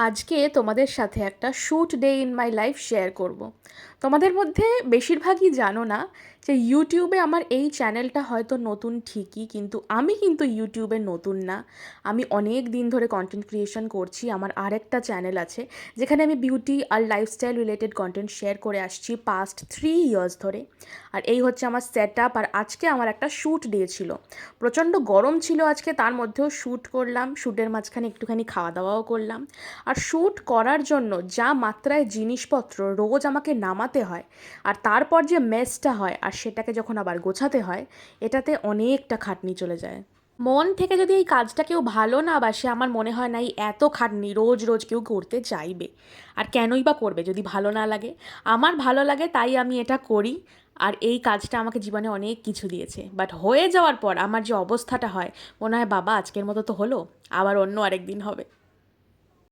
আজকে তোমাদের সাথে একটা shoot day in my life share করব। তোমাদের মধ্যে বেশিরভাগই জানো না যে ইউটিউবে আমার এই চ্যানেলটা হয়তো নতুন ঠিকই, কিন্তু আমি কিন্তু ইউটিউবে নতুন না। আমি অনেক দিন ধরে কন্টেন্ট ক্রিয়েশন করছি। আমার আরেকটা চ্যানেল আছে যেখানে আমি বিউটি আর লাইফস্টাইল রিলেটেড কন্টেন্ট শেয়ার করে আসছি পাস্ট 3 ইয়ার্স ধরে। আর এই হচ্ছে আমার সেট আপ। আর আজকে আমার একটা শ্যুট ডে ছিল। প্রচণ্ড গরম ছিল আজকে, তার মধ্যেও শ্যুট করলাম। শ্যুটের মাঝখানে একটুখানি খাওয়া দাওয়াও করলাম। আর শ্যুট করার জন্য যা মাত্রায় জিনিসপত্র রোজ আমাকে নামাতে হয়, আর তারপর যে মেসটা হয় আর সেটাকে যখন আবার গোছাতে হয়, এটাতে অনেকটা খাটনি চলে যায়। মন থেকে যদি এই কাজটা কেউ ভালো না বাসে, আমার মনে হয় না এই এত খাটনি রোজ রোজ কেউ করতে চাইবে। আর কেনই বা করবে যদি ভালো না লাগে? আমার ভালো লাগে তাই আমি এটা করি। আর এই কাজটা আমাকে জীবনে অনেক কিছু দিয়েছে, বাট হয়ে যাওয়ার পর আমার যে অবস্থাটা হয়, মনে হয় বাবা আজকের মতো তো হলো, আবার অন্য আরেক দিন হবে।